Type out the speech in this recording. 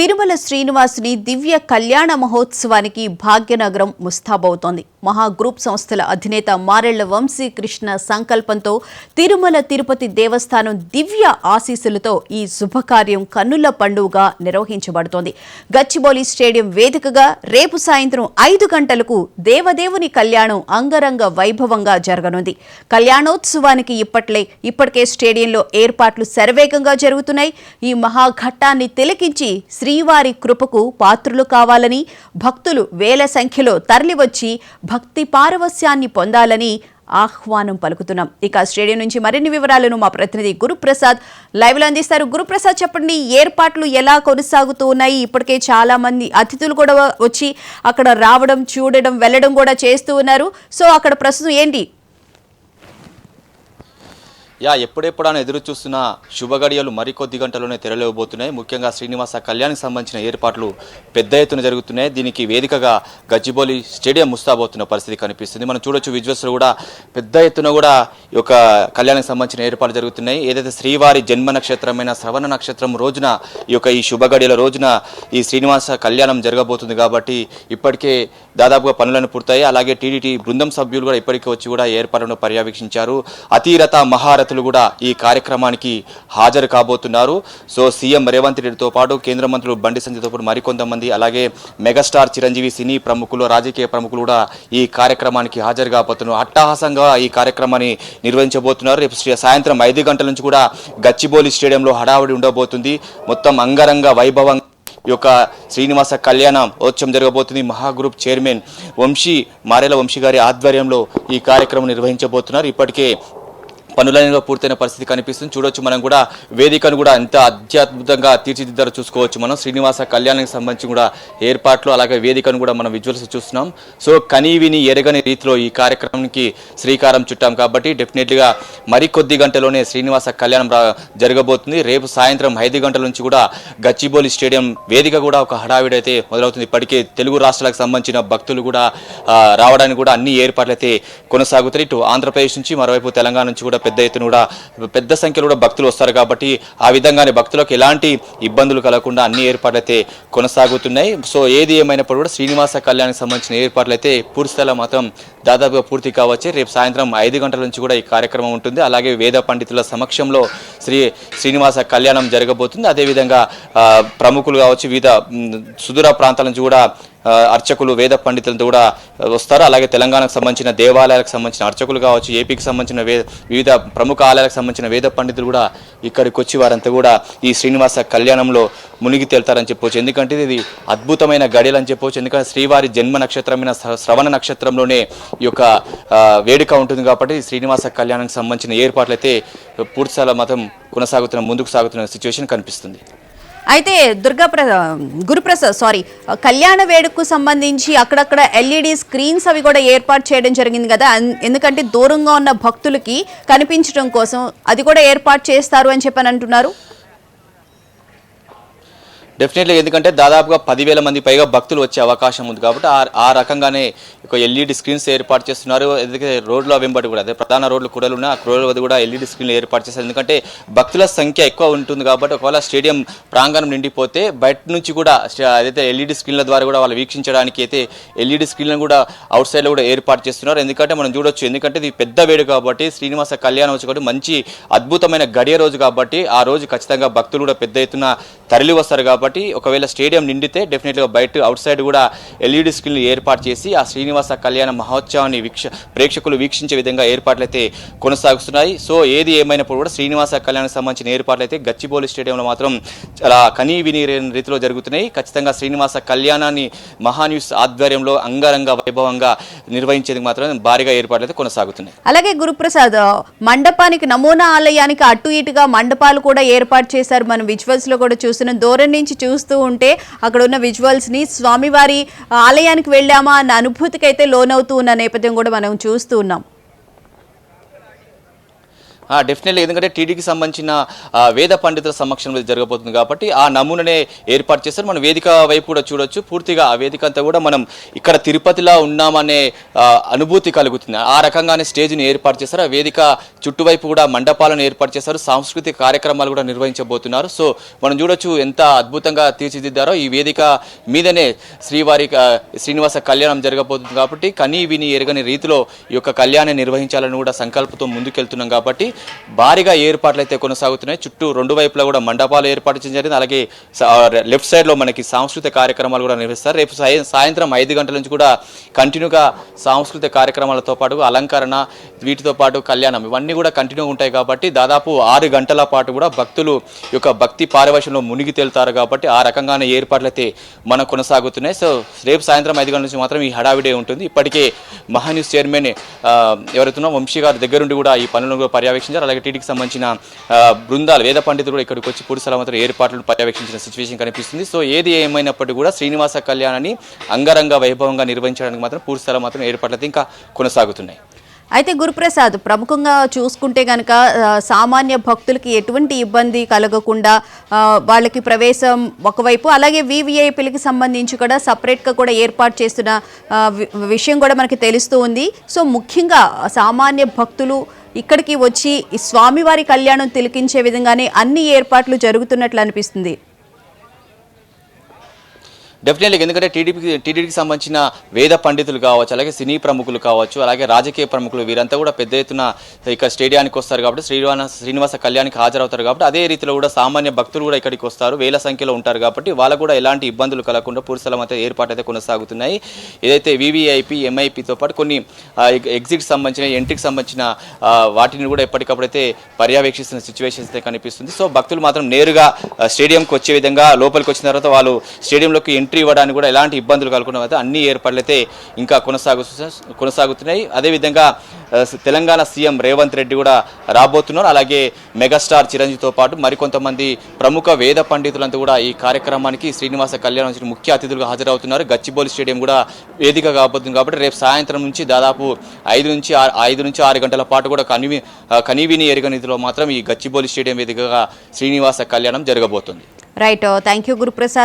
తిరుమల శ్రీనివాసుని దివ్య కళ్యాణ మహోత్సవానికి భాగ్యనగరం ముస్తాబవుతోంది. మహా గ్రూప్ సంస్థల అధినేత మారెళ్ల వంశీకృష్ణ సంకల్పంతో తిరుమల తిరుపతి దేవస్థానం దివ్య ఆశీస్సులతో ఈ శుభకార్యం కన్నుల పండుగగా నిర్వహించబడుతోంది. గచ్చిబౌలి స్టేడియం వేదికగా రేపు సాయంత్రం 5 గంటలకు దేవదేవుని కళ్యాణం అంగరంగ వైభవంగా జరగనుంది. కళ్యాణోత్సవానికి ఇప్పటికే స్టేడియంలో ఏర్పాట్లు శరవేగంగా జరుగుతున్నాయి. ఈ మహాఘట్టాన్ని తిలకించి శ్రీవారి కృపకు పాత్రులు కావాలని భక్తులు వేల సంఖ్యలో తరలివచ్చి భక్తి పారవస్యాన్ని పొందాలని ఆహ్వానం పలుకుతున్నాం. ఇక స్టేడియం నుంచి మరిన్ని వివరాలను మా ప్రతినిధి గురుప్రసాద్ లైవ్ లో అందిస్తారు. గురుప్రసాద్, చెప్పండి, ఏర్పాట్లు ఎలా కొనసాగుతూ ఉన్నాయి? ఇప్పటికే చాలా మంది అతిథులు కూడా వచ్చి అక్కడ రావడం, చూడడం, వెళ్ళడం కూడా చేస్తూ ఉన్నారు. సో అక్కడ ప్రస్తుతం ఏంటి? ఎప్పుడెప్పుడైనా ఎదురు చూస్తున్న శుభగడియలు మరికొద్ది గంటల్లోనే తెరలేవబోతున్నాయి. ముఖ్యంగా శ్రీనివాస కళ్యాణ్కి సంబంధించిన ఏర్పాట్లు పెద్ద ఎత్తున జరుగుతున్నాయి. దీనికి వేదికగా గచ్చిబౌలి స్టేడియం ముస్తాబోతున్న పరిస్థితి కనిపిస్తుంది. మనం చూడొచ్చు విజువల్స్లో కూడా పెద్ద ఎత్తున కూడా ఈ యొక్క కళ్యాణానికి సంబంధించిన ఏర్పాట్లు జరుగుతున్నాయి. ఏదైతే శ్రీవారి జన్మ నక్షత్రమైన శ్రవణ నక్షత్రం రోజున ఈ శుభగడియల రోజున ఈ శ్రీనివాస కళ్యాణం జరగబోతుంది కాబట్టి ఇప్పటికే దాదాపుగా పనులను పూర్తయి. అలాగే టీడీటీ బృందం సభ్యులు కూడా ఇప్పటికే వచ్చి కూడా ఏర్పాట్లను పర్యవేక్షించారు. అతీరత మహారథులు కూడా ఈ కార్యక్రమానికి హాజరు కాబోతున్నారు. సో సీఎం రేవంత్ రెడ్డితో పాటు కేంద్ర మంత్రులు బండి సంజయ్తో పాటు మరికొంతమంది, అలాగే మెగాస్టార్ చిరంజీవి, సినీ ప్రముఖులు, రాజకీయ ప్రముఖులు కూడా ఈ కార్యక్రమానికి హాజరు కాబోతున్నారు. అట్టహాసంగా ఈ కార్యక్రమాన్ని నిర్వహించబోతున్నారు. రేపు సాయంత్రం 5 గంటల నుంచి కూడా గచ్చిబౌలి స్టేడియంలో హడావుడి ఉండబోతుంది. మొత్తం అంగరంగ వైభవంగా ఈ యొక్క శ్రీనివాస కళ్యాణ ఉత్సవం జరగబోతుంది. మహాగ్రూప్ చైర్మన్ మారెళ్ల వంశీ గారి ఆధ్వర్యంలో ఈ కార్యక్రమం నిర్వహించబోతున్నారు. ఇప్పటికే పనులైన పూర్తయిన పరిస్థితి కనిపిస్తుంది. చూడొచ్చు, మనం కూడా వేదికను కూడా ఎంత అత్యద్భుతంగా తీర్చిదిద్దారో చూసుకోవచ్చు. మనం శ్రీనివాస కళ్యాణానికి సంబంధించి కూడా ఏర్పాట్లు, అలాగే వేదికను కూడా మనం విజువల్స్ చూస్తున్నాం. సో కనీవిని ఎరగని రీతిలో ఈ కార్యక్రమానికి శ్రీకారం చుట్టాం కాబట్టి డెఫినెట్లీగా మరికొద్ది గంటలోనే శ్రీనివాస కళ్యాణం జరగబోతుంది. రేపు సాయంత్రం 5 గంటల నుంచి కూడా గచ్చిబౌలి స్టేడియం వేదిక కూడా ఒక హడావిడి అయితే మొదలవుతుంది. ఇప్పటికే తెలుగు రాష్ట్రాలకు సంబంధించిన భక్తులు కూడా రావడానికి కూడా అన్ని ఏర్పాట్లు అయితే కొనసాగుతాయి. ఇటు ఆంధ్రప్రదేశ్ నుంచి, మరోవైపు తెలంగాణ నుంచి కూడా పెద్ద ఎత్తున కూడా పెద్ద సంఖ్యలో కూడా భక్తులు వస్తారు కాబట్టి ఆ విధంగానే భక్తులకు ఎలాంటి ఇబ్బందులు కలగకుండా అన్ని ఏర్పాట్లు అయితే కొనసాగుతున్నాయి. సో ఏది ఏమైనప్పుడు కూడా శ్రీనివాస కళ్యాణానికి సంబంధించిన ఏర్పాట్లు అయితే పూర్తిస్థాయిలో మాత్రం దాదాపుగా పూర్తి కావచ్చు. రేపు సాయంత్రం 5 గంటల నుంచి కూడా ఈ కార్యక్రమం ఉంటుంది. అలాగే వేద పండితుల సమక్షంలో శ్రీనివాస కళ్యాణం జరగబోతుంది. అదేవిధంగా ప్రముఖులు కావచ్చు, వివిధ సుదూర ప్రాంతాల నుంచి కూడా అర్చకులు, వేద పండితులతో కూడా వస్తారు. అలాగే తెలంగాణకు సంబంధించిన దేవాలయాలకు సంబంధించిన అర్చకులు కావచ్చు, ఏపీకి సంబంధించిన వివిధ ప్రముఖ ఆలయాలకు సంబంధించిన వేద పండితులు కూడా ఇక్కడికి వచ్చి వారంతా కూడా ఈ శ్రీనివాస కళ్యాణంలో మునిగి తేలుతారని చెప్పవచ్చు. ఎందుకంటే ఇది అద్భుతమైన గడియలు అని చెప్పవచ్చు. ఎందుకంటే శ్రీవారి జన్మ నక్షత్రమైన శ్రవణ నక్షత్రంలోనే ఈ యొక్క వేడుక ఉంటుంది కాబట్టి శ్రీనివాస కళ్యాణానికి సంబంధించిన ఏర్పాట్లు అయితే పూర్తిస్థాయిలో మాత్రం ముందుకు సాగుతున్న సిచ్యువేషన్ కనిపిస్తుంది. అయితే గురుప్రసాద్, కళ్యాణ వేడుకకు సంబంధించి అక్కడక్కడ ఎల్ఈడి స్క్రీన్స్ అవి కూడా ఏర్పాటు చేయడం జరిగింది కదా, ఎందుకంటే దూరంగా ఉన్న భక్తులకి కనిపించడం కోసం అది కూడా ఏర్పాటు చేస్తారు అని చెప్పని అంటున్నారు. డెఫినెట్లీ, ఎందుకంటే దాదాపుగా 10,000 మంది పైగా భక్తులు వచ్చే అవకాశం ఉంది కాబట్టి ఆ రకంగానే ఒక ఎల్ఈడి స్క్రీన్స్ ఏర్పాటు చేస్తున్నారు. ఎందుకంటే రోడ్ల వెంబడి కూడా, అదే ప్రధాన రోడ్లు కూడలు ఉన్నాయి, ఆ రోడ్ల వద్ద కూడా ఎల్ఈడి స్క్రీన్లు ఏర్పాటు చేస్తారు. ఎందుకంటే భక్తుల సంఖ్య ఎక్కువ ఉంటుంది కాబట్టి ఒకవేళ స్టేడియం ప్రాంగణం నిండిపోతే బయట నుంచి కూడా అదైతే ఎల్ఈడి స్క్రీన్ల ద్వారా కూడా వాళ్ళు వీక్షించడానికి అయితే ఎల్ఈడి స్క్రీన్లను కూడా అవుట్ సైడ్లో కూడా ఏర్పాటు చేస్తున్నారు. ఎందుకంటే మనం చూడొచ్చు, ఎందుకంటే ఇది పెద్ద వేడు కాబట్టి శ్రీనివాస కళ్యాణం వచ్చి కాబట్టి మంచి అద్భుతమైన గడియ రోజు కాబట్టి ఆ రోజు ఖచ్చితంగా భక్తులు కూడా పెద్ద ఎత్తున తరలి వస్తారు కాబట్టి ఒకవేళ స్టేడియం నిండితే డెఫినెట్గా బయట అవుట్ సైడ్ కూడా ఎల్ఈడి స్క్రీన్లు ఏర్పాటు చేసి ఆ శ్రీనివాస కళ్యాణ మహోత్సవాన్ని ప్రేక్షకులు వీక్షించే విధంగా ఏర్పాట్లు అయితే కొనసాగుతున్నాయి. సో ఏది ఏమైనప్పుడు కూడా శ్రీనివాస కళ్యాణానికి సంబంధించిన ఏర్పాట్లు అయితే గచ్చిబౌలి స్టేడియంలో మాత్రం చాలా కనీవిని రీతిలో జరుగుతున్నాయి. ఖచ్చితంగా శ్రీనివాస కళ్యాణాన్ని మహాన్యూస్ ఆధ్వర్యంలో అంగరంగ వైభవంగా నిర్వహించేందుకు మాత్రం భారీగా ఏర్పాట్లు అయితే కొనసాగుతున్నాయి. అలాగే గురుప్రసాద్, మండపానికి నమూనా ఆలయానికి అటు ఇటుగా మండపాలు కూడా ఏర్పాటు చేశారు. మనం విజువల్స్ లో కూడా చూస్తున్నాం. దూరం నుంచి చూస్తూ ఉంటే అక్కడ ఉన్న విజువల్స్ ని స్వామివారి ఆలయానికి వెళ్ళామా అన్న అనుభూతికి అయితే లోనవుతూ ఉన్న నేపథ్యం కూడా మనం చూస్తూ ఉన్నాం. డెఫినెట్లీ, ఎందుకంటే టీడీకి సంబంధించిన వేద పండితుల సమక్షంలో ఇది జరగబోతుంది కాబట్టి ఆ నమూననే ఏర్పాటు చేస్తారు. మనం వేదిక వైపు కూడా చూడొచ్చు. పూర్తిగా ఆ వేదిక అంతా కూడా మనం ఇక్కడ తిరుపతిలో ఉన్నామనే అనుభూతి కలుగుతుంది. ఆ రకంగానే స్టేజ్ని ఏర్పాటు చేస్తారు. ఆ వేదిక చుట్టువైపు కూడా మండపాలను ఏర్పాటు చేస్తారు. సాంస్కృతిక కార్యక్రమాలు కూడా నిర్వహించబోతున్నారు. సో మనం చూడొచ్చు ఎంత అద్భుతంగా తీర్చిదిద్దారో. ఈ వేదిక మీదనే శ్రీవారి శ్రీనివాస కళ్యాణం జరగబోతుంది కాబట్టి కనీ విని ఎరగని రీతిలో ఈ యొక్క కళ్యాణం నిర్వహించాలని కూడా సంకల్పంతో ముందుకెళ్తున్నాం కాబట్టి భారీగా ఏర్పాట్లు అయితే కొనసాగుతున్నాయి. చుట్టూ రెండు వైపులా కూడా మండపాలు ఏర్పాటు చేయడం జరిగింది. అలాగే లెఫ్ట్ సైడ్లో మనకి సాంస్కృతిక కార్యక్రమాలు కూడా నిర్వహిస్తారు. రేపు సాయంత్రం 5 గంటల నుంచి కూడా కంటిన్యూగా సాంస్కృతిక కార్యక్రమాలతో పాటు అలంకరణ, వీటితో పాటు కళ్యాణం, ఇవన్నీ కూడా కంటిన్యూ ఉంటాయి కాబట్టి దాదాపు 6 గంటల పాటు కూడా భక్తులు ఈ యొక్క భక్తి పారవశ్యంలో మునిగి తేలుతారు కాబట్టి ఆ రకంగానే ఏర్పాట్లు అయితే మనకు కొనసాగుతున్నాయి. సో రేపు సాయంత్రం 5 గంటల నుంచి మాత్రం ఈ హడావిడే ఉంటుంది. ఇప్పటికే మహాన్యూస్ చైర్మన్ ఎవరైతున్నా వంశీ గారి దగ్గరుండి కూడా ఈ పనులను పర్యవేక్షించారు. అలాగే టీడీకి సంబంధించిన బృందాలు, వేద పండితులు కూడా ఇక్కడికి వచ్చి పూర్తి సలమతో ఏర్పాట్లను పర్యవేక్షించిన సిచ్యువేషన్ కనిపిస్తుంది. సో ఏది ఏమైనప్పటికీ కూడా శ్రీనివాస కళ్యాణాన్ని అంగరంగ వైభవంగా నిర్వహించడానికి మాత్రం పూర్తి స్థలం మాత్రం ఏర్పాట్లు అయితే ఇంకా కొనసాగుతున్నాయి. అయితే గురుప్రసాద్, ప్రముఖంగా చూసుకుంటే కనుక సామాన్య భక్తులకి ఎటువంటి ఇబ్బంది కలగకుండా వాళ్ళకి ప్రవేశం ఒకవైపు, అలాగే వివిఐపీలకి సంబంధించి కూడా సపరేట్గా కూడా ఏర్పాటు చేస్తున్న విషయం కూడా మనకి తెలుస్తూ ఉంది. సో ముఖ్యంగా సామాన్య భక్తులు ఇక్కడికి వచ్చి ఈ స్వామివారి కళ్యాణం తిలకించే విధంగానే అన్ని ఏర్పాట్లు జరుగుతున్నట్లు అనిపిస్తుంది. డెఫినెట్లీ, ఎందుకంటే టీడీపీకి సంబంధించిన వేద పండితులు కావచ్చు, అలాగే సినీ ప్రముఖులు కావచ్చు, అలాగే రాజకీయ ప్రముఖులు, వీరంతా కూడా పెద్ద ఎత్తున ఇక్కడ స్టేడియానికి వస్తారు కాబట్టి శ్రీనివాస కళ్యాణానికి హాజరవుతారు కాబట్టి అదే రీతిలో కూడా సామాన్య భక్తులు కూడా ఇక్కడికి వస్తారు, వేల సంఖ్యలో ఉంటారు కాబట్టి వాళ్ళకు కూడా ఎలాంటి ఇబ్బందులు కలగకుండా పూర్తిస్థలం అయితే ఏర్పాటు అయితే కొనసాగుతున్నాయి. ఏదైతే వివిఐపి, ఎంఐపితో పాటు కొన్ని ఎగ్జిట్ సంబంధించిన, ఎంట్రీకి సంబంధించిన వాటిని కూడా ఎప్పటికప్పుడైతే పర్యవేక్షిస్తున్న సిచ్యువేషన్స్ అయితే కనిపిస్తుంది. సో భక్తులు మాత్రం నేరుగా స్టేడియంకి వచ్చే విధంగా, లోపలికి వచ్చిన తర్వాత వాళ్ళు స్టేడియంలోకి ఎంట్రీ ఇవ్వడానికి కూడా ఎలాంటి ఇబ్బందులు కలగకుండా అయితే అన్ని ఏర్పాట్లు అయితే ఇంకా కొనసాగుతున్నాయి. అదేవిధంగా తెలంగాణ సీఎం రేవంత్ రెడ్డి కూడా రాబోతున్నారు. అలాగే మెగాస్టార్ చిరంజీవితో పాటు మరికొంతమంది ప్రముఖ వేద పండితులంతా కూడా ఈ కార్యక్రమానికి శ్రీనివాస కళ్యాణం ముఖ్య అతిథులుగా హాజరవుతున్నారు. గచ్చిబౌలి స్టేడియం కూడా వేదిక కాబోతుంది కాబట్టి రేపు సాయంత్రం నుంచి దాదాపు 5 నుంచి 6 గంటల పాటు కూడా కనీవిని ఎరగనిధిలో మాత్రం ఈ గచ్చిబౌలి స్టేడియం వేదికగా శ్రీనివాస కళ్యాణం జరగబోతుంది. Right, thank you Guruprasad.